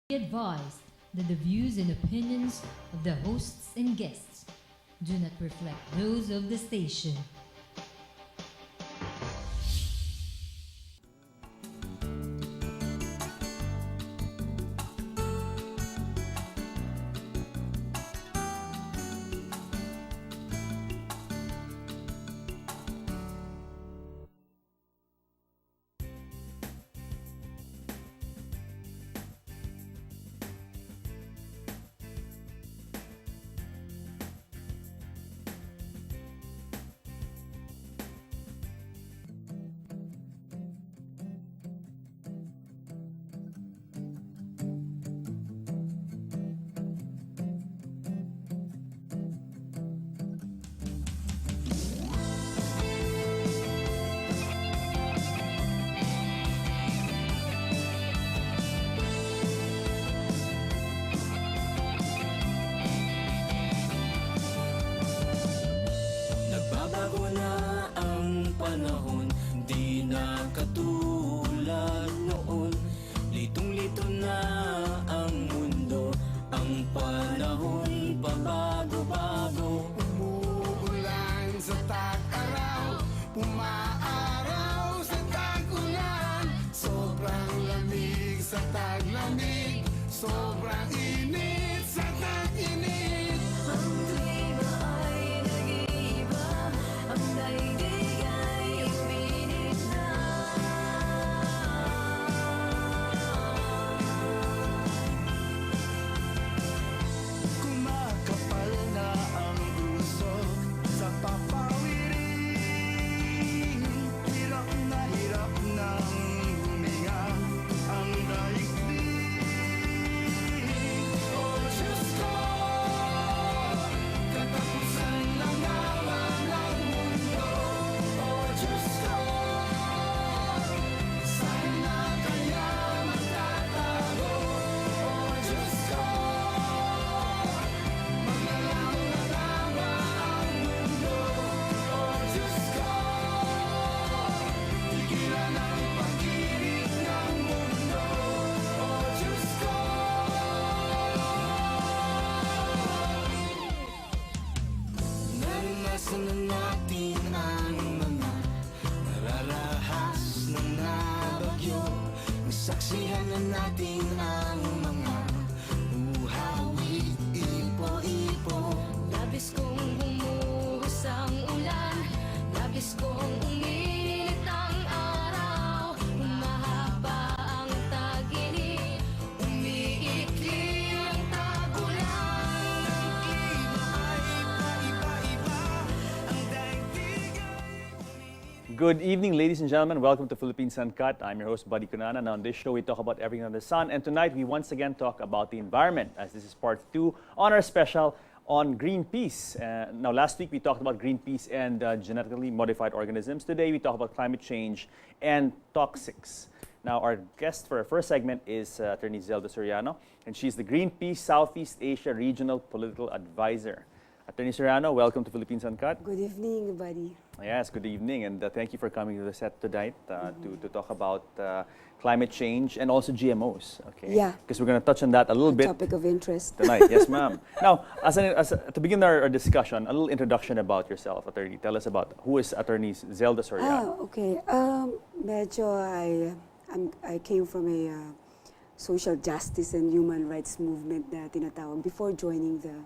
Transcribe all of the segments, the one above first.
Be advised that the views and opinions of the hosts and guests do not reflect those of the station. Nagbabago na ang panahon, di na katulad noon. Litong-lito na ang mundo, ang panahon pabago-bago. Umuulan sa tag-araw, umaaraw sa tag-ulan. Sobrang lamig sa tag-lamig, sobrang init sa tag-init. Ang klima ay nag-iiba, ang daigdig ay uminit na. Kumakapal na ang usok sa papawirin. Hirap na huminga ang daigdig. Oh Diyos ko, katapusan na naman ang mundo. Oh Diyos ko, sana kaya magtatago. Oh Diyos ko, maglalang na lang ba ang mundo? Oh Diyos ko, tigilan ang pag-ibig ng mundo. Oh Diyos ko, naranasan na natin ang mga nararahas ng nabagyo. Nasaksihan na natin ang mga buhawi, ipo-ipo. Labis kong bumuhos ang ulan, labis kong uminit ang araw. Humahaba ang tag-init, umiikli ang tag-ulan. ay paiba-iba, ang daigdig ay Good evening, ladies and gentlemen. Welcome to Philippines Uncut. I'm your host, Buddy Kunana. And on this show, we talk about everything under the sun. And tonight, we once again talk about the environment, as this is part 2 on our special on Greenpeace. Now, last week, we talked about Greenpeace and genetically modified organisms. Today, we talk about climate change and toxics. Now, our guest for our first segment is Attorney Zelda Soriano, and she's the Greenpeace Southeast Asia Regional Political Advisor. Attorney Soriano, welcome to Philippines Uncut. Good evening, buddy. Yes, good evening, and thank you for coming to the set tonight to talk about climate change and also GMOs. Okay. Yeah. Because we're going to touch on that a little bit Topic of interest. tonight. Yes, ma'am. Now, to begin our discussion, a little introduction about yourself, Attorney. Tell us about who is Attorney Zelda Soriano. Okay. Medyo I came from a social justice and human rights movement na tinatawag before joining the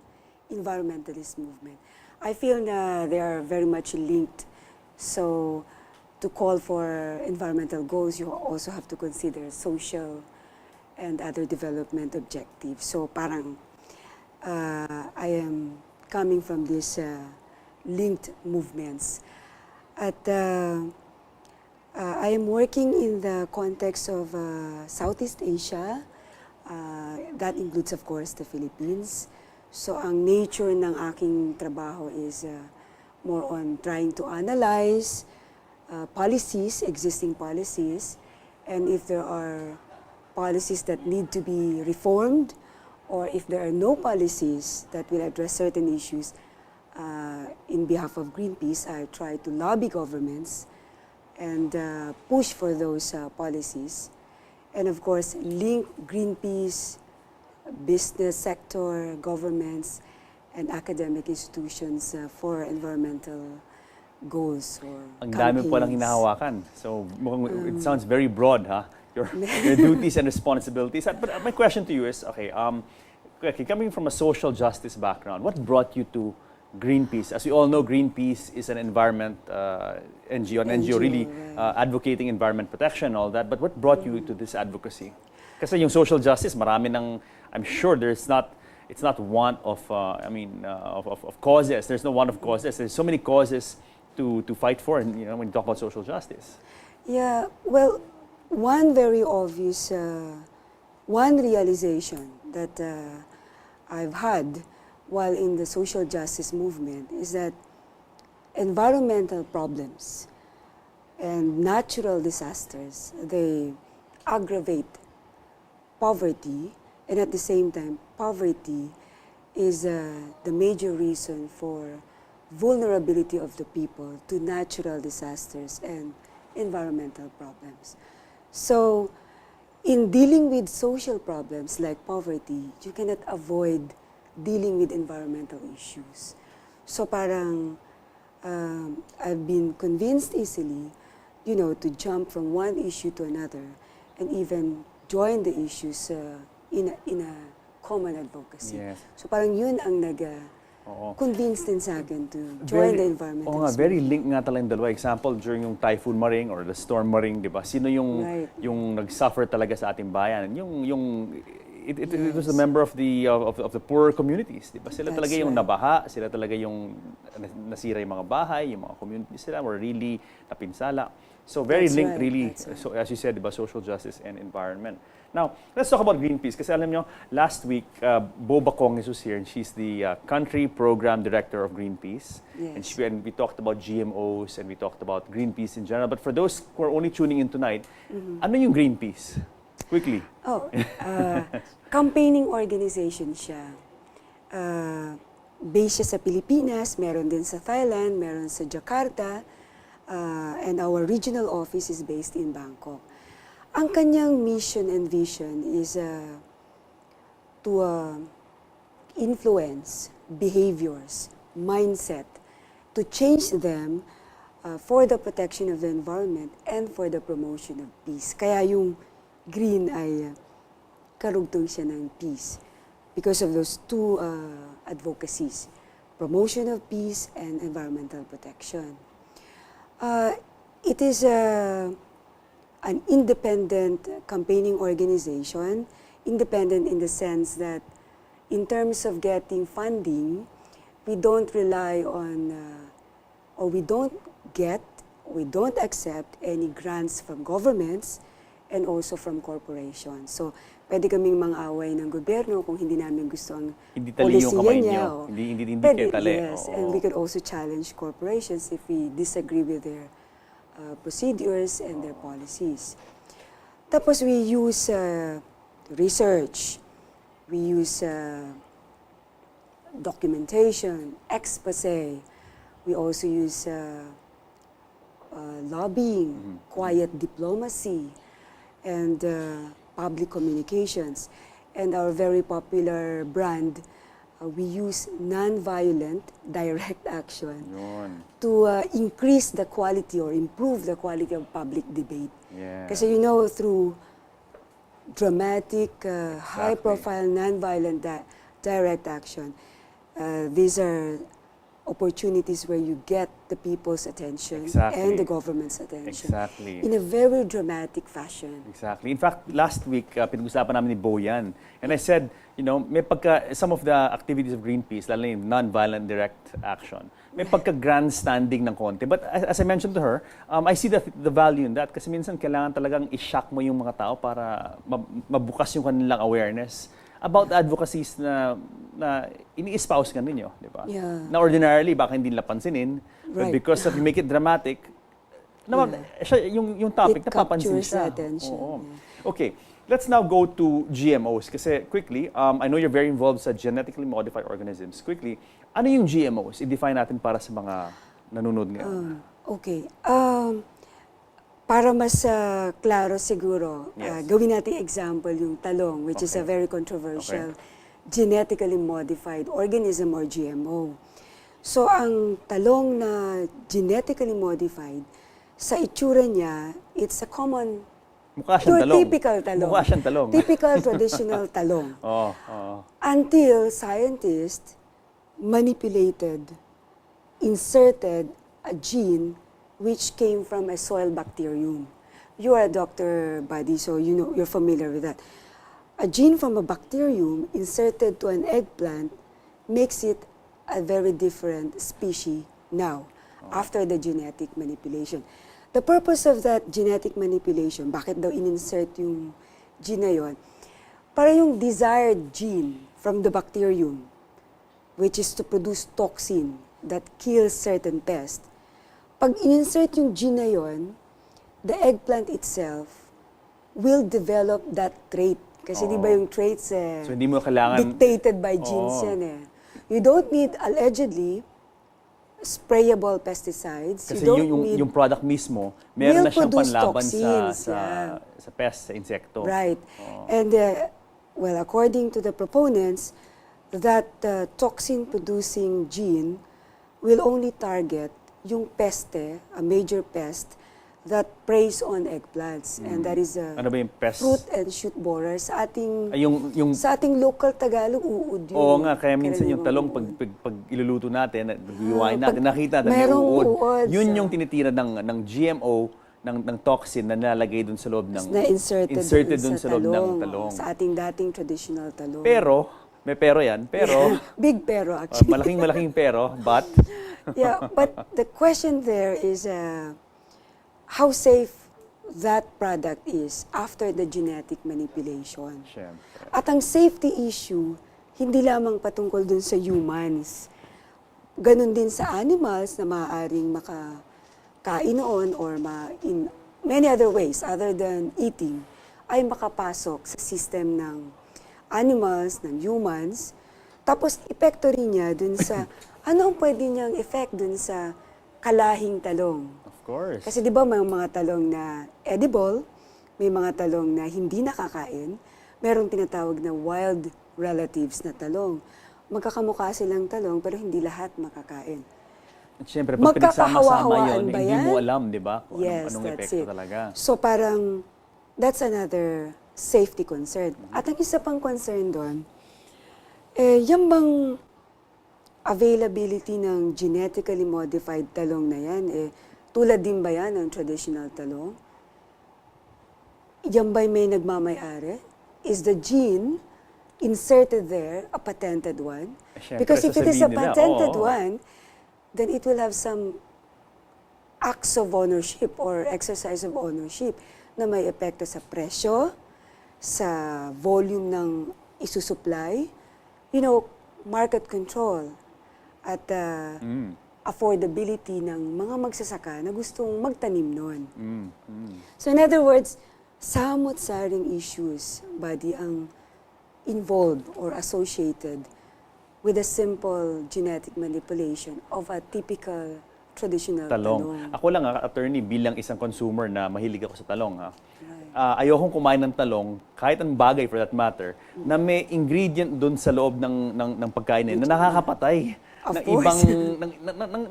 environmentalist movement. I feel na they are very much linked. So, to call for environmental goals, you also have to consider social and other development objectives. So, parang I am coming from these linked movements. At I am working in the context of Southeast Asia. That includes, of course, the Philippines. So, ang nature ng aking trabaho is more on trying to analyze policies, existing policies, and if there are policies that need to be reformed, or if there are no policies that will address certain issues, in behalf of Greenpeace, I try to lobby governments and push for those policies. And of course, link Greenpeace business sector, governments, and academic institutions for environmental goals or Ang dami pa lang campaigns. hinahawakan. So, mukhang, it sounds very broad, ha? Your duties and responsibilities. But my question to you is, okay, coming from a social justice background, what brought you to Greenpeace? As we all know, Greenpeace is an environment NGO, an NGO really right. advocating environment protection and all that. But what brought you to this advocacy? Kasi yung social justice, marami ng, I'm sure it's not one of, of causes. There's no one of causes. There's so many causes to fight for, and when you talk about social justice. Yeah, well, one very obvious, one realization that I've had while in the social justice movement is that environmental problems and natural disasters, they aggravate poverty, and at the same time, poverty is the major reason for vulnerability of the people to natural disasters and environmental problems. So, in dealing with social problems like poverty, you cannot avoid dealing with environmental issues. So parang I've been convinced easily, to jump from one issue to another and even join the issues in a common advocacy. Yes. So parang yun ang Oo. convinced din sa akin to join the environmental Oo nga, very link nga talagang dalawa. Example, during yung Typhoon Maring or the Storm Maring, di ba? Sino yung Right. yung nag-suffer talaga sa ating bayan? It was a member of the poorer communities, di ba? Sila That's talaga yung right. nabaha, sila talaga yung nasira yung mga bahay, yung mga communities sila were really napinsala. So very That's linked right, really, that's right. so as you said, di ba, social justice and environment. Now, let's talk about Greenpeace. Kasi alam nyo, last week, Boba Conges was here, and she's the country program director of Greenpeace. Yes. And we talked about GMOs, and we talked about Greenpeace in general. But for those who are only tuning in tonight, ano yung Greenpeace? Quickly. Oh, campaigning organization siya. Based siya sa Pilipinas, meron din sa Thailand, meron sa Jakarta, and our regional office is based in Bangkok. Ang kanyang mission and vision is to influence behaviors, mindset, to change them for the protection of the environment and for the promotion of peace. Kaya yung green ay karugtong siya ng peace because of those two advocacies, promotion of peace and environmental protection. It is an independent campaigning organization, independent in the sense that in terms of getting funding, we don't rely on, or we don't accept any grants from governments and also from corporations. So, pwede kaming mang-away ng gobyerno kung hindi namin gusto ang Hindi tali yung polisiya kamay niya. nyo. Hindi Pwede, kayo tali. yes, Oo. and we could also challenge corporations if we disagree with their procedures and their policies. Tapos we use research, we use documentation, expose, we also use lobbying, quiet diplomacy, and public communications. And our very popular brand, we use non-violent direct action Yun. to increase the quality or improve the quality of public debate. Yeah. Kasi through dramatic, high-profile, non-violent direct action, these are opportunities where you get the people's attention Exactly. and the government's attention Exactly. in a very dramatic fashion. Exactly. In fact, last week, pinag-usapan namin ni Bo yan. And I said, some of the activities of Greenpeace, lalo yung non-violent direct action, may pagka-grandstanding ng konti. But as I mentioned to her, I see the value in that kasi minsan kailangan talagang i-shock mo yung mga tao para mabukas yung kanilang awareness about the advocacies na ini-espouse ka ninyo, di ba? Yeah. Na ordinarily, baka hindi nila pansinin, but Right. because of you make it dramatic, siya, yung topic, It napapansin captures siya. attention, Oo. yeah. Okay, let's now go to GMOs. Kasi quickly, I know you're very involved sa genetically modified organisms. Quickly, ano yung GMOs? I-define natin para sa mga nanonood ngayon. Okay. Para mas klaro siguro, Yes. gawin natin example yung talong, which is a very controversial genetically modified organism or GMO. So ang talong na genetically modified, sa itsura niya, it's a common, Mukha siyang your talong. typical talong. Mukha siyang talong. Typical traditional talong. Oo. Until scientists manipulated, inserted a gene which came from a soil bacterium. You are a doctor, Buddy, so you know you're familiar with that. A gene from a bacterium inserted to an eggplant makes it a very different species now after the genetic manipulation. The purpose of that genetic manipulation, bakit daw in-insert yung gene na yun? Para yung desired gene from the bacterium, which is to produce toxin that kills certain pests, pag in-insert yung gene na yun, the eggplant itself will develop that trait. Kasi di ba yung traits So hindi mo kailangan... dictated by genes yan eh. You don't need, allegedly, sprayable pesticides. Kasi you don't need, yung product mismo, meron will na siyang produce panlaban toxins, sa pest, sa insekto. Right. And, well, according to the proponents, that toxin-producing gene will only target yung peste, a major pest, that preys on eggplants. And that is Ano ba yung pest? fruit and shoot borer. Sa ating, Ay, yung sa ating local Tagalog, uod yun. Oo nga, kaya minsan yung talong, Karaniwang pag iluluto natin, giwain natin, pag nakita natin, may merong uod. uod Yun sa- yung tinitira ng GMO, ng toxin na nilalagay dun sa loob ng... na inserted dun sa loob ng talong. Sa ating dating traditional talong. Pero, may pero yan, pero, Big pero actually. malaking pero, but, Yeah, but the question there is how safe that product is after the genetic manipulation. syempre. At ang safety issue, hindi lamang patungkol dun sa humans. Ganon din sa animals na maaaring makakain noon or in many other ways other than eating, ay makapasok sa system ng animals, ng humans. Tapos epekto rin niya dun sa ano ang pwede niyang effect dun sa kalahing talong. Of course. Kasi di ba may mga talong na edible, may mga talong na hindi nakakain, merong tinatawag na wild relatives na talong. Magkakamukha silang talong pero hindi lahat makakain. At syempre, pag pinagsama-sama Magkakahawaan yun, ba hindi yan? mo alam, di ba? Kung Yes, anong that's epekto it. talaga. So parang that's another safety concern. At ang isa pang concern doon, yung bang availability ng genetically modified talong na yan, tulad din ba yan ng traditional talong? Yan ba'y may nagmamay-ari? Is the gene inserted there a patented one? Siyempre, Because if it is a sasabihin nila, patented oo. one, then it will have some acts of ownership or exercise of ownership na may epekto sa presyo, sa volume ng isusupply, market control, at affordability ng mga magsasaka na gustong magtanim nun. So in other words, samot-saring issues, Buddy, ang involved or associated with a simple genetic manipulation of a typical traditional talong. Ako lang, attorney, bilang isang consumer na mahilig ako sa talong, ayokong kumain ng talong, kahit ang bagay for that matter, na may ingredient doon sa loob ng pagkain na nakakapatay Of ng course. ibang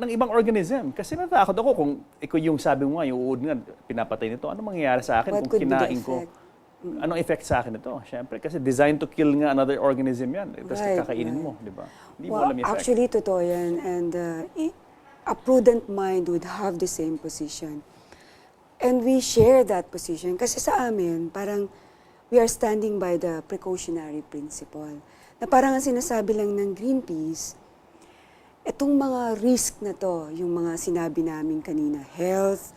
ng ibang organism. Kasi natakot ako kung ikaw yung sabi mo nga, yung uod nga, pinapatay nito, ano mangyayari sa akin What kung could be the kinain ko? effect? Anong effect sa akin ito? Siyempre, kasi designed to kill nga another organism yan. Tapos Right, kakainin right. mo, di ba? Hindi mo Well, alam yung effect. actually, totoo yan. And a prudent mind would have the same position. And we share that position. Kasi sa amin, parang we are standing by the precautionary principle. Na parang ang sinasabi lang ng Greenpeace, itong mga risk na to, yung mga sinabi namin kanina, health,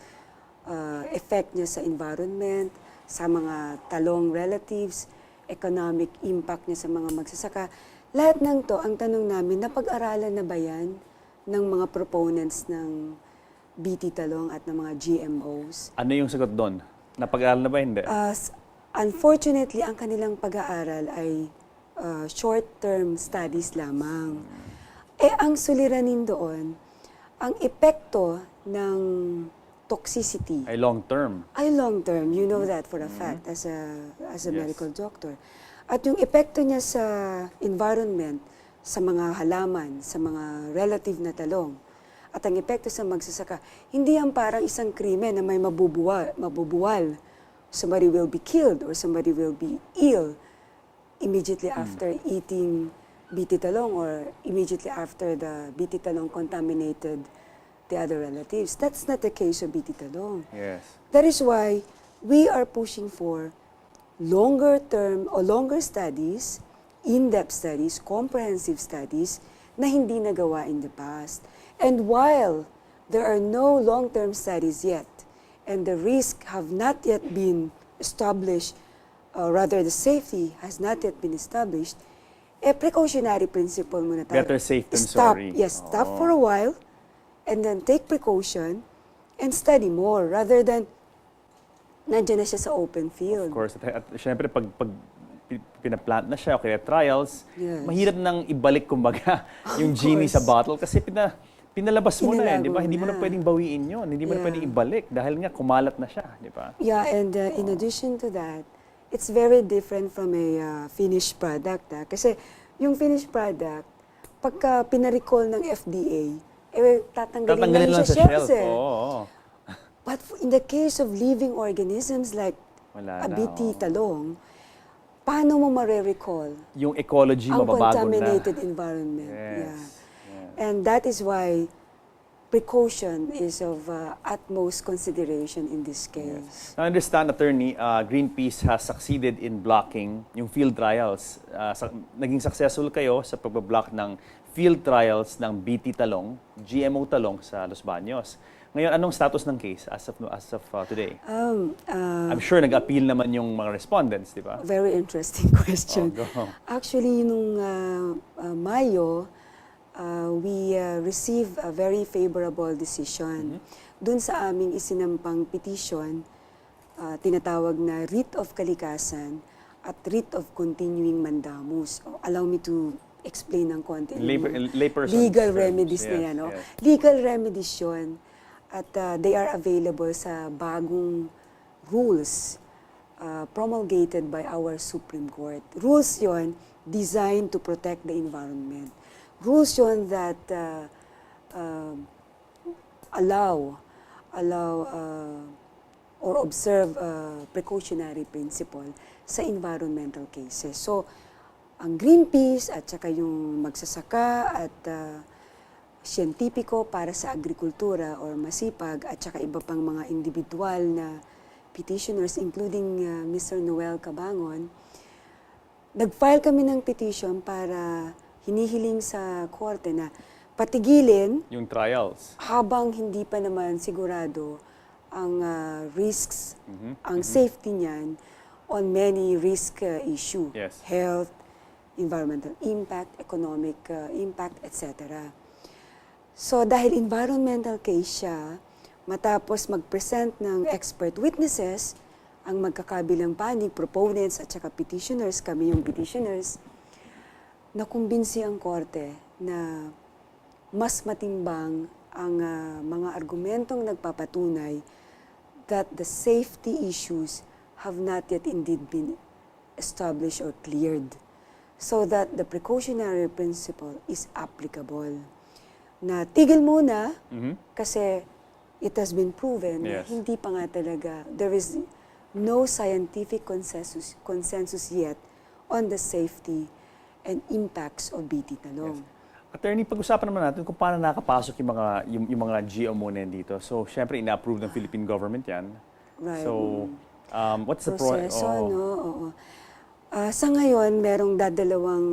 effect niya sa environment, sa mga talong relatives, economic impact niya sa mga magsasaka, lahat ng to, ang tanong namin, napag-aralan na ba yan ng mga proponents ng BT talong at ng mga GMOs? Ano yung sagot doon? Napag-aaral na ba hindi? Unfortunately, ang kanilang pag-aaral ay short-term studies lamang. Ang suliranin doon, ang epekto ng toxicity Ay long term. ay long term. You know that for a fact as a medical doctor. At yung epekto niya sa environment, sa mga halaman, sa mga relative na talong, at ang epekto sa magsasaka, hindi yan parang isang krimen na may mabubuwal. Somebody will be killed or somebody will be ill immediately after eating BT talong or immediately after the BT talong contaminated the other relatives. That's not the case of BT talong. Yes. That is why we are pushing for longer term or longer studies, in-depth studies, comprehensive studies na hindi nagawa in the past. And while there are no long-term studies yet, and the risk have not yet been established, or rather the safety has not yet been established, precautionary principle muna tayo. Better safe than Stop. sorry. Yes, stop for a while, and then take precaution, and study more, rather than nandiyan na siya sa open field. Of course. At syempre, pag pinaplant na siya o kaya trials, Yes. mahirap nang ibalik, kumbaga, yung genie sa bottle kasi pinalabas mo na di ba? Hindi mo na na. pwedeng bawiin yun. Hindi mo na Yeah. pwedeng ibalik dahil nga kumalat na siya, di ba? Yeah, and in addition to that, it's very different from a finished product. Kasi yung finished product, pagka pinarecall ng FDA, tatanggalin lang lang sa sa shelves. shelf. Oo. But in the case of living organisms like Wala a na, BT oo. talong, paano mo ma-recall Yung ecology ang mababago na. contaminated environment? Yes. Yeah. Yes. And that is why precaution is of utmost consideration in this case. I understand, Attorney, Greenpeace has succeeded in blocking yung field trials. Naging successful kayo sa pagbablock ng field trials ng BT talong, GMO talong sa Los Baños. Ngayon, anong status ng case as of today? I'm sure nag-appeal naman yung mga respondents, di ba? Very interesting question. Oh, go. Actually, nung Mayo, we received a very favorable decision. Dun sa aming isinampang petition, tinatawag na writ of kalikasan at writ of continuing mandamus. Allow me to explain ng konti. Layperson Legal terms. remedies na Yes, yan. No? yes. Legal remedies yun. At they are available sa bagong rules promulgated by our Supreme Court. Rules yon designed to protect the environment. Rules yon that allow or observe precautionary principle sa environmental cases. So, ang Greenpeace at saka yung magsasaka at siyentipiko para sa agrikultura or masipag at saka iba pang mga individual na petitioners including Mr. Noel Cabangon, nag-file kami ng petition para hinihiling sa korte na patigilin Yung trials. habang hindi pa naman sigurado ang risks, ang safety niyan on many risk issue, Yes. health, environmental impact, economic impact, etc. So dahil environmental case siya, matapos mag-present ng expert witnesses, ang magkakabilang panig, proponents at saka petitioners, kami yung petitioners, nakumbinsi ang korte na mas matimbang ang mga argumentong nagpapatunay that the safety issues have not yet indeed been established or cleared, so that the precautionary principle is applicable. Na tigil muna kasi it has been proven na Yes. hindi pa nga talaga, there is no scientific consensus yet on the safety and impacts of BT talong. Attorney, pag-usapan naman natin kung paano nakapasok yung mga GMO na yan dito. So, syempre, ina-approve ng Philippine government yan. Right. So, what's the Proseso, oh. no? Oo. Sa ngayon, merong dadalawang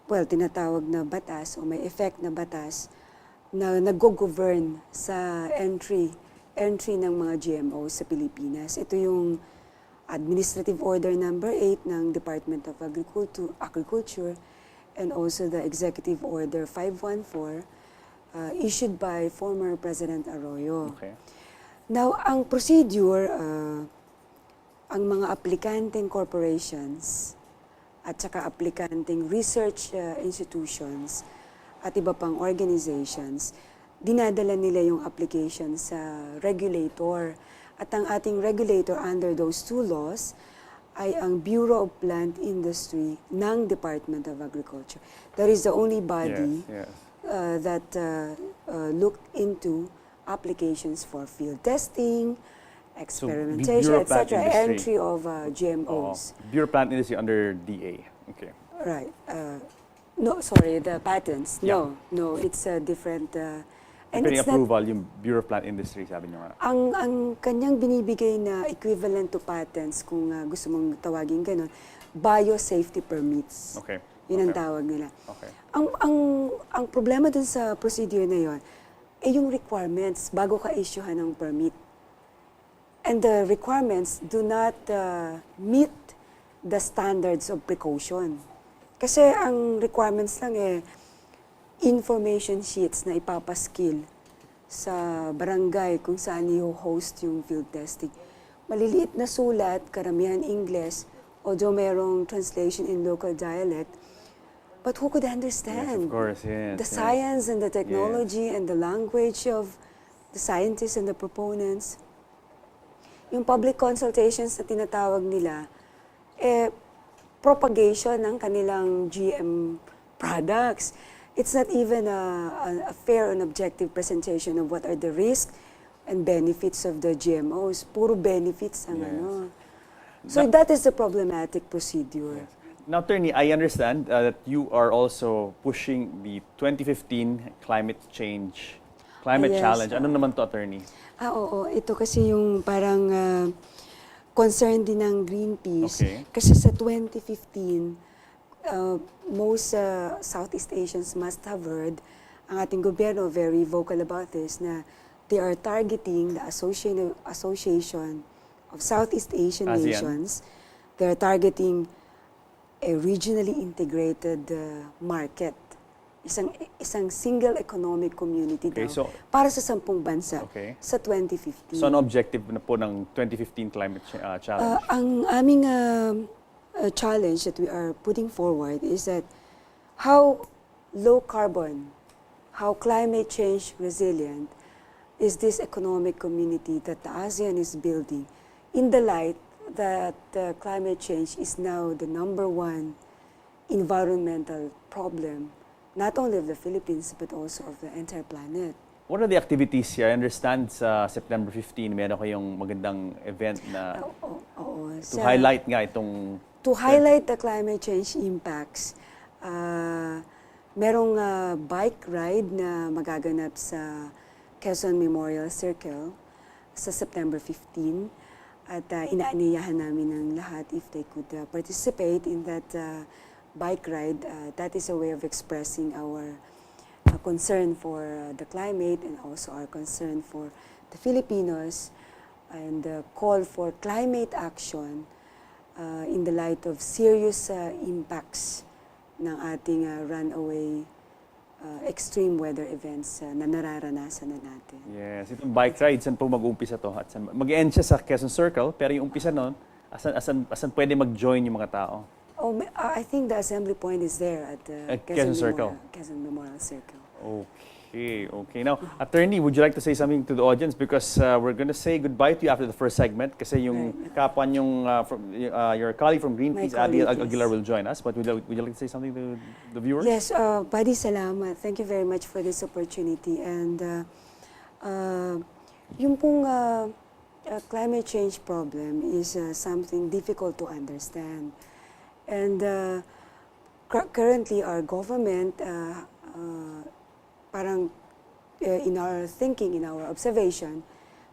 tinatawag na batas o may effect na batas na nag-govern sa entry ng mga GMO sa Pilipinas. Ito yung Administrative Order Number 8 ng Department of Agriculture and also the Executive Order 514 issued by former President Arroyo. Okay. Now, ang procedure, ang mga aplikanteng corporations at saka aplikanteng research institutions at iba pang organizations, dinadala nila yung application sa regulator. At ang ating regulator under those two laws ay ang Bureau of Plant Industry ng Department of Agriculture. That is the only body Yes, yes. that looked into applications for field testing, experimentation, Bureau of Plant etc., Industry. entry of Oh, GMOs. Bureau of Plant Industry under DA. Okay. Right. No, sorry, the patents. Yeah. No, it's a different. And Depending it's not, approval, yung Bureau of Plant Industry, sabi niyo nga. ang kanyang binibigay na equivalent to patents, kung gusto mong tawagin ganun, biosafety permits. Okay. Yun ang Okay. tawag nila. Okay. Ang problema dun sa procedure na yon ay yung requirements bago ka issuehan ng permit. And the requirements do not meet the standards of precaution. Kasi ang requirements lang information sheets na ipapaskill sa barangay kung saan i-host yung field testing. Maliliit na sulat, karamihan English, although merong translation in local dialect, but who could understand Yes, of course, yes. the yes. science and the technology and the language of the scientists and the proponents? Yung public consultations na tinatawag nila, propagation ng kanilang GM products. It's not even a fair and objective presentation of what are the risks and benefits of the GMOs. Puro benefits ang Yes. ano. So that is the problematic procedure. Now, Attorney, I understand that you are also pushing the 2015 climate Yes. challenge. Ano naman to, Attorney? Oo. Ito kasi yung parang concern din ng Greenpeace. Okay. Kasi sa 2015, most Southeast Asians must have heard, ang ating gobyerno very vocal about this, na they are targeting the Association of Southeast Asian ASEAN. Nations. They are targeting a regionally integrated market. Isang single economic community Okay, daw so- para sa 10 bansa Okay. sa 2015. So, ano objective na po ng 2015 climate challenge? Ang aming challenge that we are putting forward is that how low carbon, how climate change resilient is this economic community that the ASEAN is building in the light that climate change is now the #1 environmental problem, not only of the Philippines but also of the entire planet. What are the activities here? I understand sa September 15, meron kayong magandang event na Oo. to highlight nga itong... To highlight the climate change impacts, merong bike ride na magaganap sa Quezon Memorial Circle sa September 15. At inaaniyahan namin ng lahat if they could participate in that bike ride. That is a way of expressing our concern for the climate and also our concern for the Filipinos and call for climate action in the light of serious impacts ng ating runaway extreme weather events na nararanasan na natin. Yes, itong bike ride, saan po mag-uumpisa to? At mag-end siya sa Quezon Circle, pero yung umpisa nun, asan pwede mag-join yung mga tao? I think the assembly point is there at Quezon Circle. Quezon Memorial Circle. Okay. Now, Attorney, would you like to say something to the audience? Because we're going to say goodbye to you after the first segment. Kasi yung kapwa yung, your colleague from Greenpeace, My Ali colleague, Aguilar, yes. will join us. But would you like to say something to the viewers? Yes, Buddy, salamat. Thank you very much for this opportunity. And yung pong climate change problem is something difficult to understand. And currently, our government, parang in our thinking, in our observation,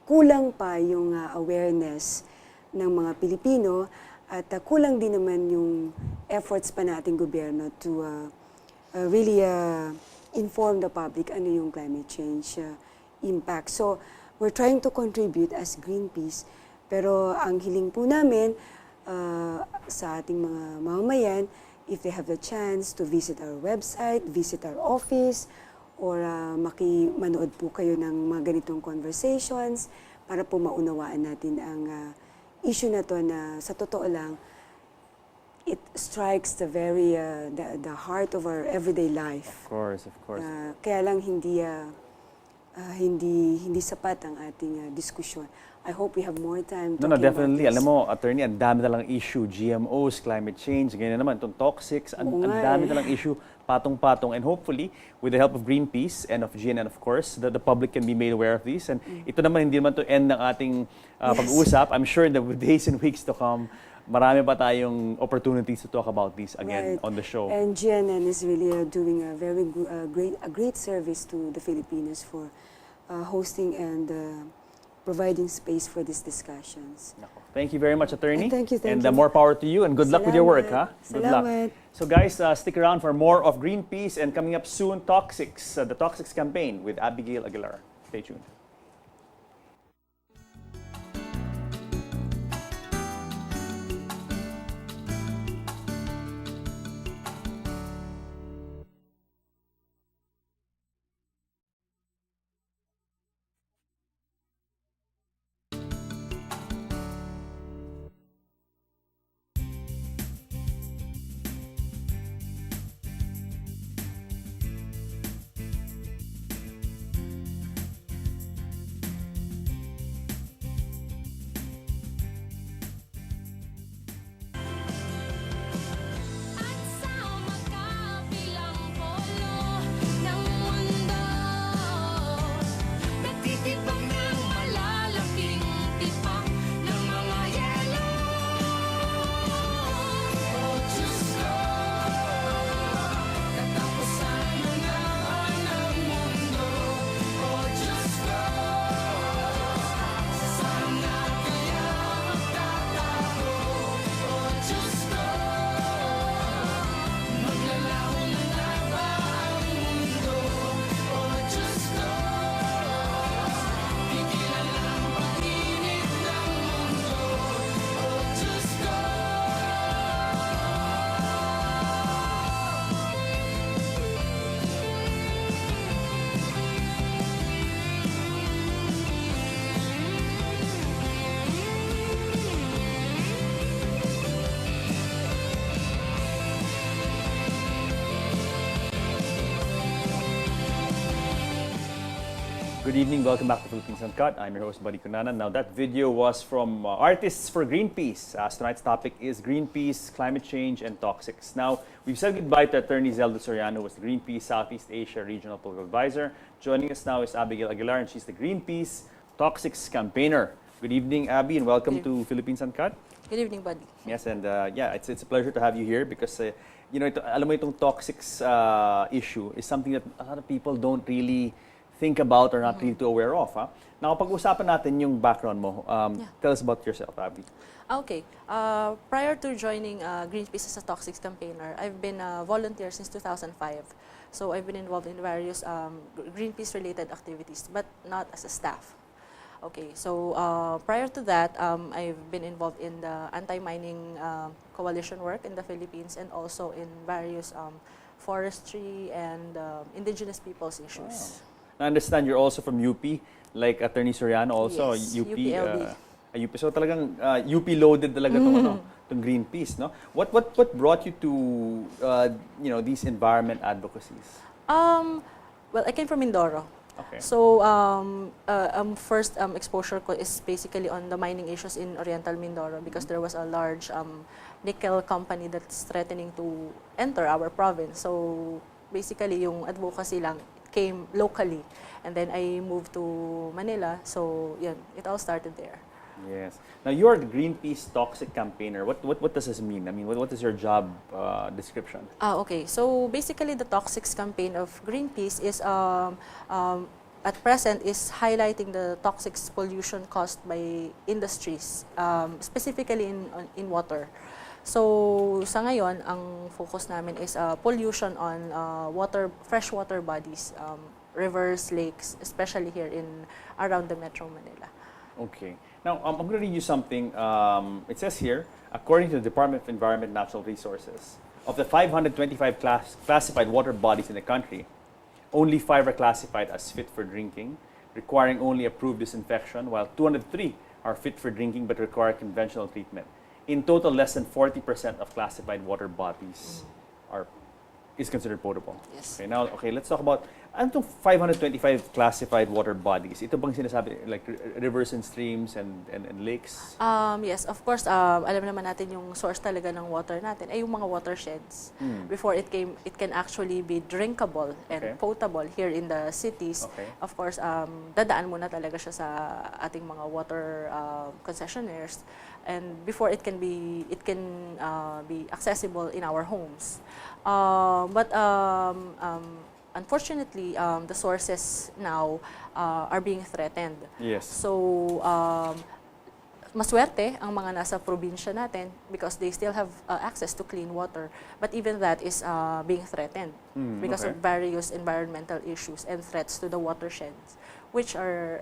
kulang pa yung awareness ng mga Pilipino at kulang din naman yung efforts pa nating gobyerno to really inform the public ano yung climate change impact. So, we're trying to contribute as Greenpeace, pero ang hiling po namin sa ating mga mamamayan, if they have the chance to visit our website, visit our office, or manood po kayo ng mga ganitong conversations para po maunawaan natin ang issue na to na sa totoo lang, it strikes the very the heart of our everyday life. Of course. Kaya lang hindi hindi sapat ang ating diskusyon. I hope we have more time No, talking definitely. about this. Alam mo, attorney, ang dami na lang issue. GMOs, climate change, ganyan naman. Itong toxics, ang Oo nga dami eh. na lang issue, patong-patong. And hopefully, with the help of Greenpeace and of GNN, of course, that the public can be made aware of this. And ito naman, hindi naman to end ng ating pag-uusap. I'm sure in the days and weeks to come, marami pa tayong opportunities to talk about this again Right. on the show. And GNN is really doing a very great service to the Filipinos for hosting and providing space for these discussions. Nako. Thank you very much, attorney. Thank you, And you. more power to you and good luck with your work, ha? Good luck. Salamat. So guys, stick around for more of Greenpeace and coming up soon, Toxics, the Toxics campaign with Abigail Aguilar. Stay tuned. At sa magkabilang polo ng mundo, nagtitibag ng malalaking tipak ng mga yelo. Oh Diyos ko, katapusan mo na ba ng mundo? Oh Diyos ko, saan na kaya magtatago? Oh Diyos ko, maglalaho na nga ba ang mundo? Oh Diyos ko, pigilan ang pag-init ng mundo. Oh Diyos ko. Good evening, welcome back to Philippines Uncut. I'm your host, Buddy Kunanan. Now that video was from Artists for Greenpeace. Tonight's topic is Greenpeace, climate change, and toxics. Now, we've said goodbye to Attorney Zelda Soriano, who was the Greenpeace Southeast Asia Regional Political Advisor. Joining us now is Abigail Aguilar, and she's the Greenpeace Toxics Campaigner. Good evening, Abby, and welcome to Philippines Uncut. Good evening, buddy. Yes, and yeah, it's a pleasure to have you here because you know, alam mo itong toxics issue is something that a lot of people don't really think about or not really too aware of. Ha? Nakapag-usapan natin yung background mo. Tell us about yourself, Abby. Okay. Prior to joining Greenpeace as a toxics campaigner, I've been a volunteer since 2005. So I've been involved in various Greenpeace-related activities, but not as a staff. Okay, so prior to that, I've been involved in the anti-mining coalition work in the Philippines and also in various forestry and indigenous peoples issues. I understand you're also from UP, like Attorney Soriano also, Yes, UP. UPLB. UP. So talagang UP loaded talaga tong Greenpeace, no? What brought you to you know, these environment advocacies? Well, I came from Mindoro. Okay. So, first exposure ko is basically on the mining issues in Oriental Mindoro because there was a large nickel company that's threatening to enter our province. So, basically, yung advocacy lang came locally. And then I moved to Manila. So, yun, it all started there. Yes. Now you are the Greenpeace Toxic Campaigner. What does this mean? I mean, what is your job description? Okay. So basically, the toxics campaign of Greenpeace is at present is highlighting the toxics pollution caused by industries, specifically in water. So sa ngayon, ang focus namin is pollution on freshwater bodies, rivers, lakes, especially here around the Metro Manila. Okay. Now, I'm going to read you something. It says here, according to the Department of Environment and Natural Resources, of the 525 classified water bodies in the country, only 5 are classified as fit for drinking, requiring only approved disinfection, while 203 are fit for drinking but require conventional treatment. In total, less than 40% of classified water bodies are is considered potable. Yes. Okay, now, let's talk about ano itong 525 classified water bodies. Ito bang sinasabi, like rivers and streams and lakes? Yes, of course, alam naman natin yung source talaga ng water natin ay yung mga watersheds. Before it can actually be drinkable and Okay. potable here in the cities. Okay. Of course, dadaan muna talaga siya sa ating mga water concessionaires, and before it can be accessible in our homes. But unfortunately, the sources now are being threatened. Yes. So, maswerte ang mga nasa probinsya natin because they still have access to clean water. But even that is being threatened because okay. of various environmental issues and threats to the watersheds, which are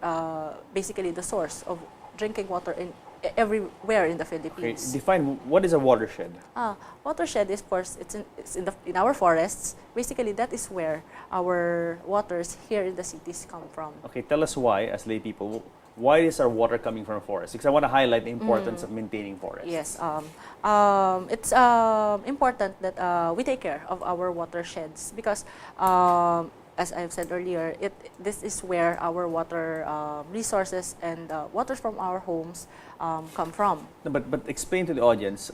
basically the source of drinking water everywhere in the Okay, Philippines. define what is a watershed. Watershed is, of course, it's in our forests. Basically, that is where our waters here in the cities come from. Okay, tell us why, as lay people, why is our water coming from forests? Because I want to highlight the importance of maintaining forests. Yes, it's important that we take care of our watersheds because, as I've said earlier, this is where our water resources and waters from our homes come from. No, but explain to the audience,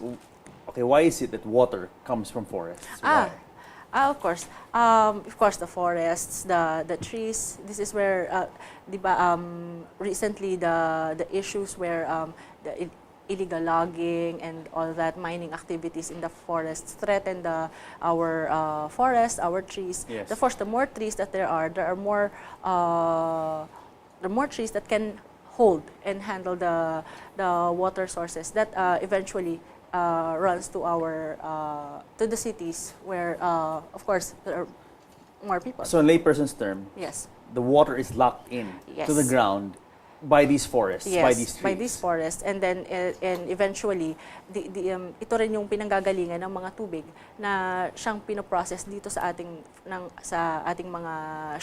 okay, why is it that water comes from forests? Why? Of course, the forests, the trees. This is where, recently the issues where the illegal logging and all that mining activities in the forests threaten our forests, our trees. Yes. Of course, the more trees that there are more trees that can hold and handle the water sources that eventually runs to to the cities where, of course, there are more people. So in layperson's term, Yes. the water is locked in Yes. to the ground by these forests, Yes, by these trees. by these forests, and then and eventually ito rin yung pinanggagalingan ng mga tubig na siyang pinoprocess dito sa ating mga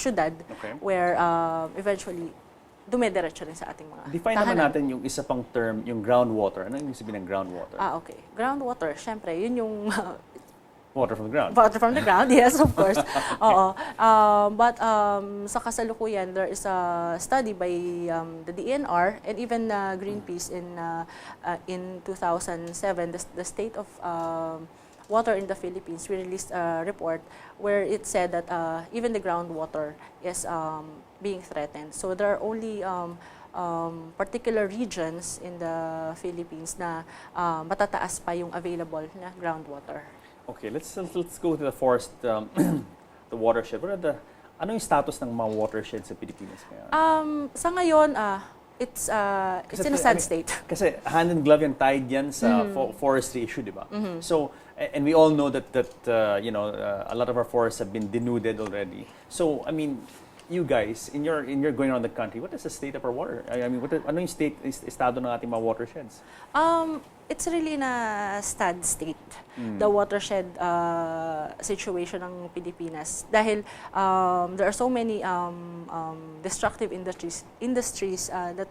syudad, Okay. where eventually dumediretso rin sa ating mga Define naman tahanan. natin yung isa pang term, yung groundwater. Ano yung sabihin ng groundwater? Okay. Groundwater, syempre, yun yung Water from the ground. water from the ground, yes, of course. Oo. But sa kasalukuyan, there is a study by the DNR and even Greenpeace in 2007, the state of water in the Philippines. We released a report where it said that even the groundwater is being threatened. So there are only particular regions in the Philippines na matataas pa yung available na groundwater. Okay, let's go to the forest, the watershed. Ano yung status ng mga watershed sa Pilipinas ngayon? Sa ngayon, it's in a sad state. Kasi hand in glove yan, tied yan sa forestry issue, di ba? So, and we all know that a lot of our forests have been denuded already. So, I mean, you guys, in your going around the country, what is the state of our water? I mean, ano yung estado ng ating mga watersheds? It's really in a sad state, the watershed situation ng Pilipinas. Dahil there are so many destructive industries that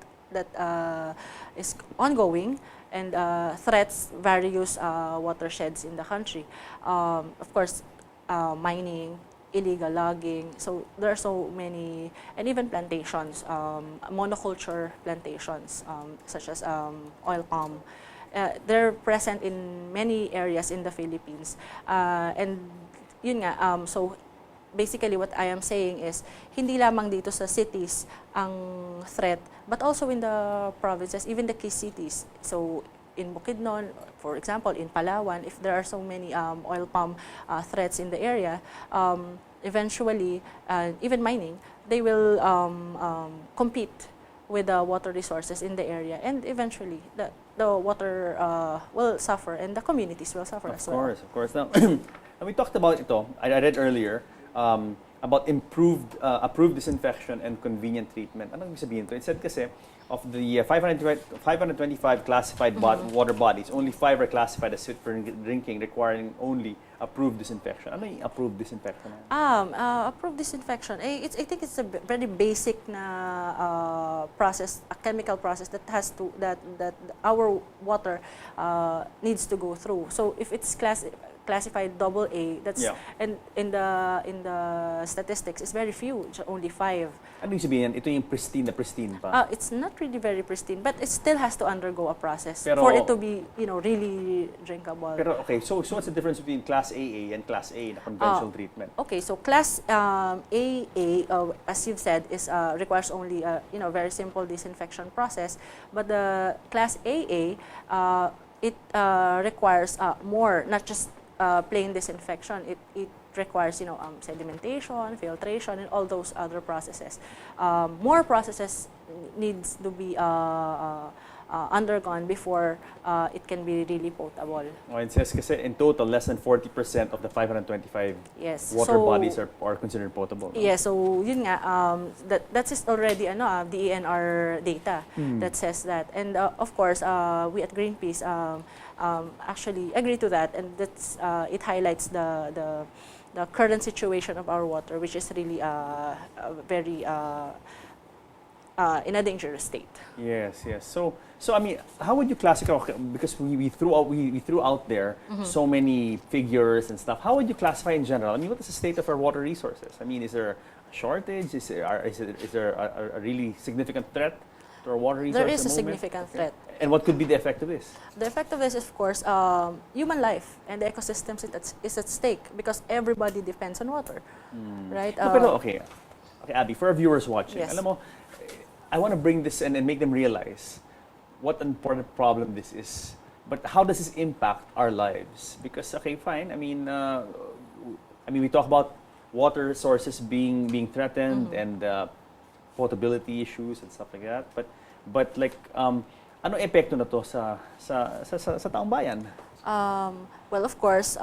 is ongoing and threats various watersheds in the country. Of course, mining, illegal logging. So there are so many, and even plantations, monoculture plantations, such as oil palm. They're present in many areas in the Philippines. And yun nga, so basically what I am saying is, hindi lamang dito sa cities ang threat, but also in the provinces, even the key cities. So in Bukidnon, for example, in Palawan, if there are so many oil palm threats in the area, eventually, even mining, they will compete with the water resources in the area, and eventually the water will suffer and the communities will suffer as well. Of course. Now, we talked about ito, I read earlier, about approved disinfection and convenient treatment. Ano ibig sabihin ito? It said kasi, of the 525 classified water bodies, only 5 are classified as fit for drinking, requiring only approved disinfection. Ano yung approved disinfection? Approved disinfection, I think it's a very basic na process, a chemical process that our water needs to go through. So if it's classified double A. That's Yeah. and in the statistics, it's very few, only 5. Ano yung sabihin? Ito yung pristine na pristine pa. It's not really very pristine, but it still has to undergo a process Pero- for it to be, really drinkable. Pero okay, so what's the difference between Class AA and Class A na conventional treatment? Okay, so Class AA, as you've said, is requires only very simple disinfection process. But the Class AA, it requires more, not just plain disinfection. It requires sedimentation, filtration, and all those other processes. More processes needs to be undergone before it can be really potable. Oh, it says kasi in total, less than 40% of the 525 Yes. water So, bodies are considered potable. No? yeah, so yun nga, that is already DENR data that says that. And of course, we at Greenpeace actually agree to that, and that's it highlights the current situation of our water, which is really very in a dangerous state. Yes, yes. So I mean, how would you classify? Okay, because we threw out there so many figures and stuff. How would you classify in general? I mean, what is the state of our water resources? I mean, is there a shortage? Is there a really significant threat to our water resources? There is at a the moment? significant threat. And what could be the effect of this? The effect of this is, of course, human life and the ecosystems is at stake because everybody depends on water, right? No, pero okay, Abby, for our viewers watching, Yes. alam mo, I want to bring this and make them realize what an important problem this is. But how does this impact our lives? Because okay, fine. I mean, we talk about water sources being threatened and potability issues and stuff like that. But like, ano epekto na to sa taong bayan? Well, of course,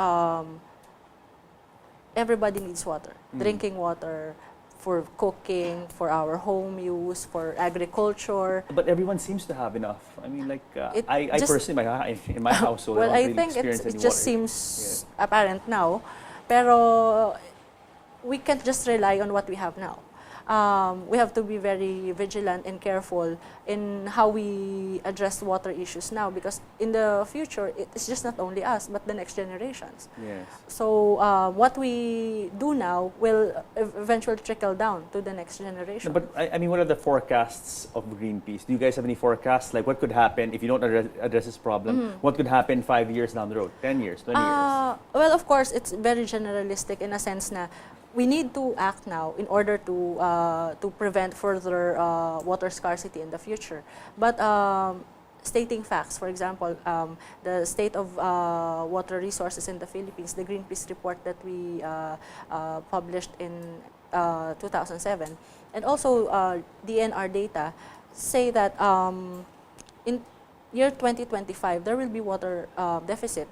everybody needs water. Drinking water, for cooking, for our home use, for agriculture. But everyone seems to have enough. I mean, like, It I just- personally, in my household, Well, I I don't really think experience it any just water. seems apparent now, pero we can't just rely on what we have now. We have to be very vigilant and careful in how we address water issues now, because in the future, it's just not only us, but the next generations. Yes. So what we do now will eventually trickle down to the next generation. No, but I mean, what are the forecasts of Greenpeace? Do you guys have any forecasts? Like, what could happen if you don't address this problem? What could happen 5 years down the road, 10 years, 20 years? Well, of course, it's very generalistic in a sense na we need to act now in order to prevent further water scarcity in the future. But stating facts, for example, the state of water resources in the Philippines, the Greenpeace report that we published in 2007, and also DNR data say that in year 2025 there will be water deficit.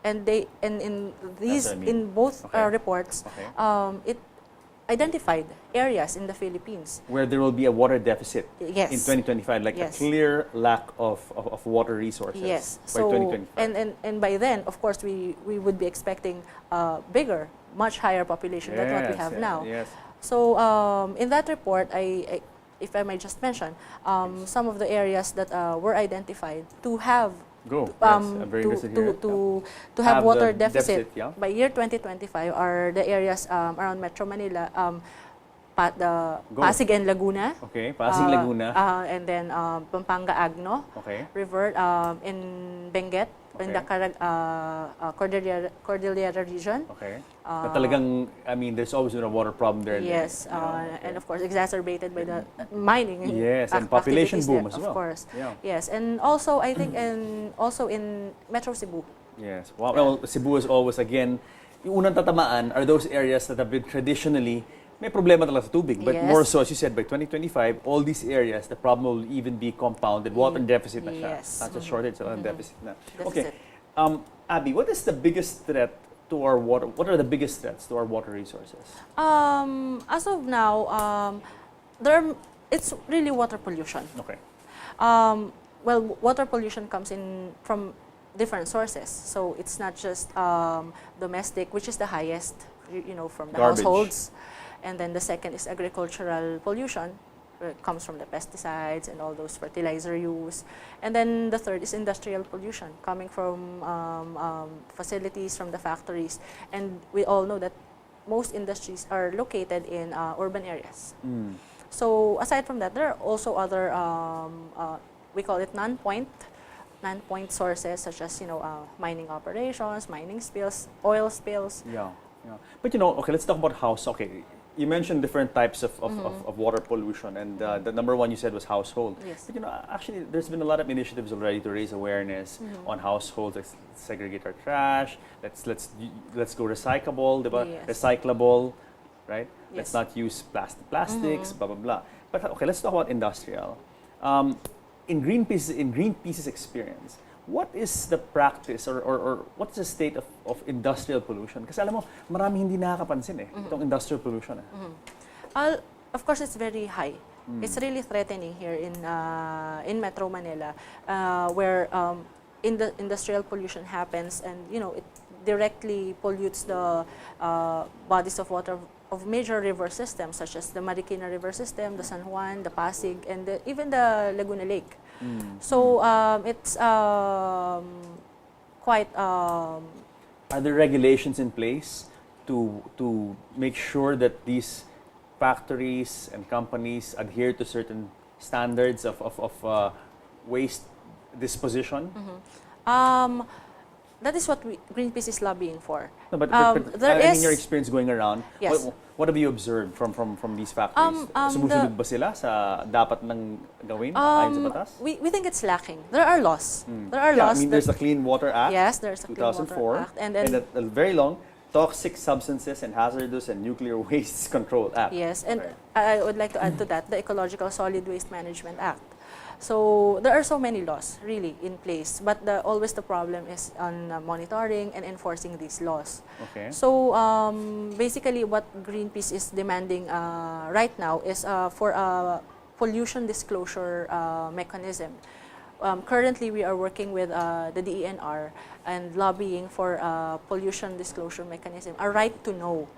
And in these That's what I mean. in both Okay. reports, Okay. it identified areas in the Philippines. Where there will be a water deficit Yes. in 2025, like Yes. a clear lack of water resources Yes. by So 2025. and by then, of course, we would be expecting bigger, much higher population than what we have now. Yes. So in that report, I if I may just mention, some of the areas that were identified to have Go. Yes, I'm very interested here. to have water the deficit, yeah. by year 2025 are the areas around Metro Manila, Go. Pasig and Laguna, Okay, Pasig, Laguna. and then Pampanga Agno Okay. River, in Benguet, in the Cordillera region. Okay. Na talagang, I mean, there's always been a water problem there. Yes, Yeah, okay. and of course exacerbated by the mining. Yes, and population activities boom there, as well. Of course. Yeah. Yes, and also I think in Metro Cebu. Yes. Well, Cebu is always, again, yung unang tatamaan are those areas that have been traditionally, may problema talaga sa tubig. But Yes. more so, as you said, by 2025, all these areas, the problem will even be compounded. Water deficit na siya. Yes. Not just shortage, deficit na. Deficit. Okay. Abby, what is the biggest threat to our water? What are the biggest threats to our water resources? As of now, it's really water pollution. Okay. Well, water pollution comes in from different sources. So it's not just domestic, which is the highest, from the Garbage. households. And then the second is agricultural pollution. It comes from the pesticides and all those fertilizer use. And then the third is industrial pollution coming from facilities, from the factories. And we all know that most industries are located in urban areas. So aside from that, there are also other, we call it non-point sources, such as mining operations, mining spills, oil spills. Yeah, yeah. But okay, let's talk about house. Okay, you mentioned different types of water pollution, and the number one you said was household. Yes. But actually, there's been a lot of initiatives already to raise awareness on households. Let's segregate our trash. Let's go recyclable, diba? Yes. Recyclable, right? Let's Yes. not use plastics, blah blah blah. But okay, let's talk about industrial. In Greenpeace's experience, what is the practice or what's the state of industrial pollution? Kasi alam mo, marami hindi nakakapansin itong industrial pollution. Of course, it's very high. It's really threatening here in Metro Manila, where industrial pollution happens, and it directly pollutes the bodies of water of major river systems, such as the Marikina River System, the San Juan, the Pasig, and even the Laguna Lake. So it's quite. Are there regulations in place to make sure that these factories and companies adhere to certain standards of waste disposition? That is what Greenpeace is lobbying for. No, but there I mean, is- your experience going around, Yes. what have you observed from these factories? Sumusunod ba sila sa dapat nang gawin ayon sa batas? We think it's lacking. There are laws. There are Yeah, I laws. mean, there's the Clean Water Act, Yes, there's a Clean 2004, Water Act, and then a very long Toxic Substances and Hazardous and Nuclear Wastes Control Act. yes, and Okay. I would like to add to that the Ecological Solid Waste Management Act. So there are so many laws really in place, but always the problem is on monitoring and enforcing these laws. Okay. So basically, what Greenpeace is demanding right now is for a pollution disclosure mechanism. Currently, we are working with the DENR and lobbying for a pollution disclosure mechanism, a right to know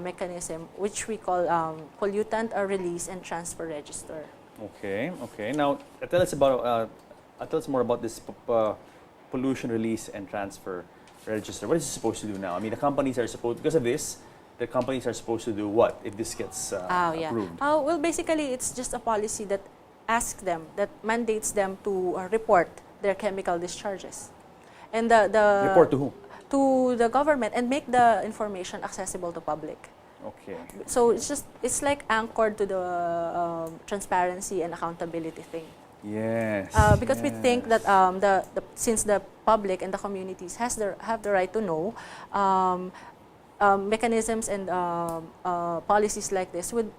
mechanism, which we call pollutant release and transfer register. Okay. Now, tell us more about this pollution release and transfer register. What is it supposed to do now? I mean, because of this, the companies are supposed to do what if this gets approved? Well, basically, it's just a policy that that mandates them to report their chemical discharges, and the Report to who? to the government, and make the information accessible to public. Okay. So it's like anchored to the transparency and accountability thing. Yes. Because we think that since the public and the communities have the right to know, mechanisms and policies like this would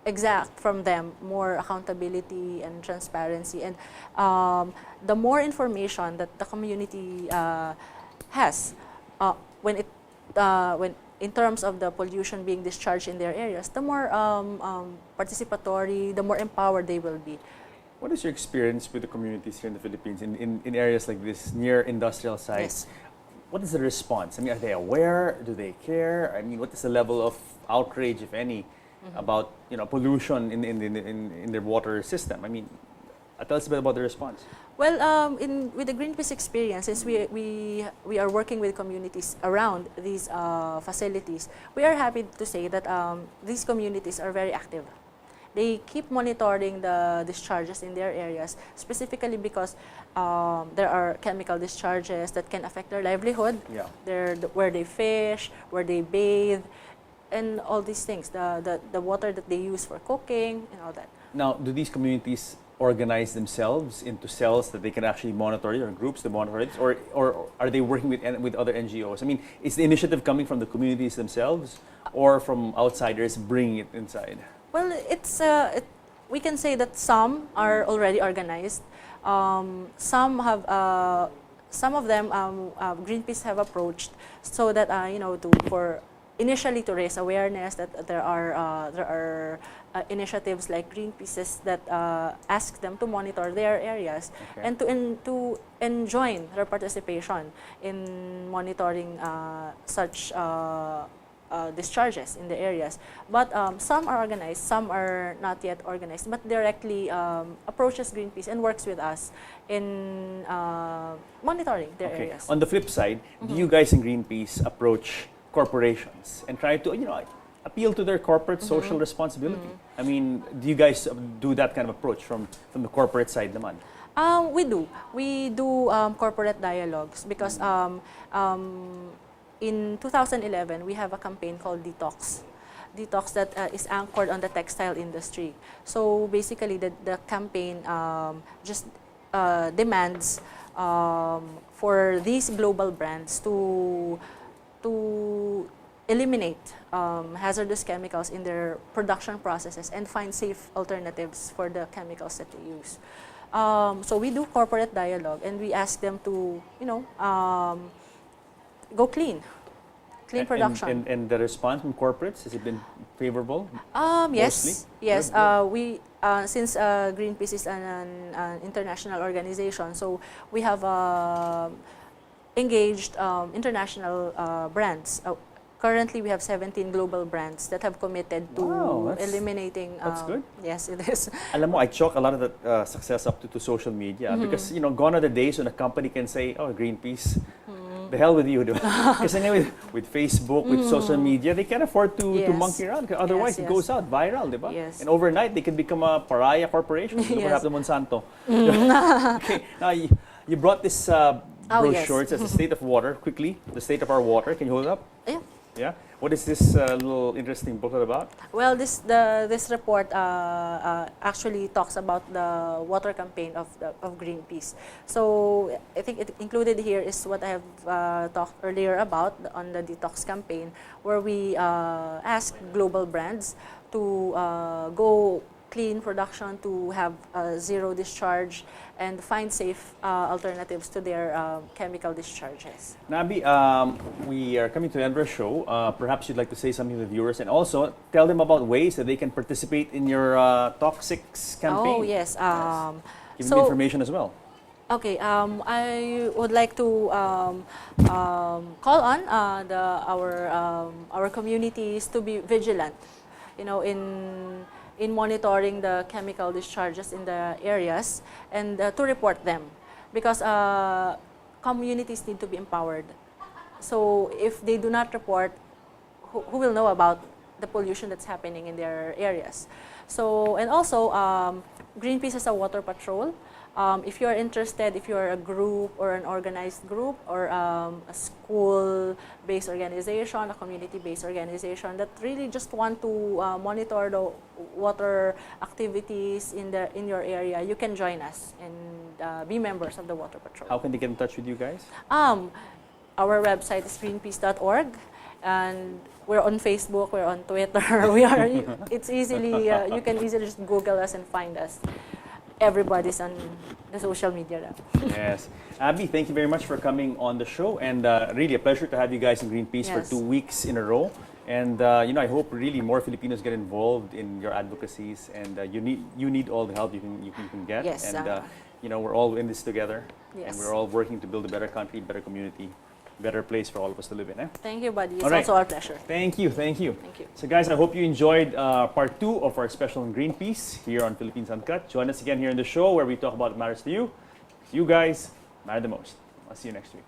exact from them more accountability and transparency, and the more information that the community has when in terms of the pollution being discharged in their areas, the more participatory, the more empowered they will be. What is your experience with the communities here in the Philippines in areas like this near industrial sites? Yes. What is the response? I mean, are they aware? Do they care? I mean, what is the level of outrage, if any, about pollution in their water system? I mean, tell us a bit about the response. Well, with the Greenpeace experience, since we are working with communities around these facilities, we are happy to say that these communities are very active. They keep monitoring the discharges in their areas, specifically because there are chemical discharges that can affect their livelihood, where they fish, where they bathe, and all these things, the water that they use for cooking and all that. Now, do these communities organize themselves into cells that they can actually monitor it, or groups to monitor it, or are they working with other NGOs? I mean, is the initiative coming from the communities themselves or from outsiders bringing it inside? Well, we can say that some are already organized. Some of them Greenpeace have approached so that initially to raise awareness that there are initiatives like Greenpeace's that ask them to monitor their areas, and to join their participation in monitoring such discharges in the areas. But some are organized, some are not yet organized, but directly approaches Greenpeace and works with us in monitoring their areas. On the flip side, do you guys in Greenpeace approach corporations and try to, appeal to their corporate social responsibility? I mean, do you guys do that kind of approach from the corporate side naman? We do. We do corporate dialogues because in 2011, we have a campaign called Detox. Detox that is anchored on the textile industry. So basically, the campaign just demands for these global brands to eliminate hazardous chemicals in their production processes and find safe alternatives for the chemicals that they use. So we do corporate dialogue and we ask them to, go clean production. And the response from corporates, has it been favorable? Yes, mostly? yes. Good. We since Greenpeace is an international organization, so we have engaged international brands. Currently, we have 17 global brands that have committed to eliminating. That's good. Yes, it is. Alam mo, I chalk a lot of the success up to social media because, gone are the days when a company can say, oh, Greenpeace, the hell with you. Because with Facebook, with social media, they can't afford to monkey around. Otherwise, it goes out viral, di ba? Yes. And overnight, they can become a pariah corporation. Look what happened to Monsanto. Okay, now you brought this brochure. It says the state of water. Quickly, the state of our water. Can you hold it up? Yeah. Yeah. What is this little interesting booklet about? Well, this report actually talks about the water campaign of Greenpeace. So I think it included here is what I have talked earlier about on the detox campaign, where we ask global brands to go clean production, to have zero discharge, and find safe alternatives to their chemical discharges. Nabi, we are coming to the end of our show. Perhaps you'd like to say something to the viewers and also tell them about ways that they can participate in your Toxics campaign. Oh, yes. Give them information as well. Okay, I would like to call on our communities to be vigilant, in monitoring the chemical discharges in the areas and to report them, because communities need to be empowered. So if they do not report, who will know about the pollution that's happening in their areas? So, and also Greenpeace has a water patrol. If you're interested, if you're a group or an organized group or a school-based organization, a community-based organization that really just want to monitor the water activities in your area, you can join us and be members of the Water Patrol. How can they get in touch with you guys? Our website is greenpeace.org, and we're on Facebook, we're on Twitter. It's easily, you can easily just Google us and find us. Everybody's on the social media now. Yes. Abby, thank you very much for coming on the show, and really a pleasure to have you guys in Greenpeace for 2 weeks in a row. And I hope really more Filipinos get involved in your advocacies, and you need all the help you can get. Yes. And we're all in this together, Yes. and we're all working to build a better country, better community, better place for all of us to live in. Thank you, buddy. It's All right. also our pleasure. Thank you. Thank you. So guys, I hope you enjoyed part 2 of our special on Greenpeace here on Philippines Uncut. Join us again here in the show where we talk about what matters to you. You guys matter the most. I'll see you next week.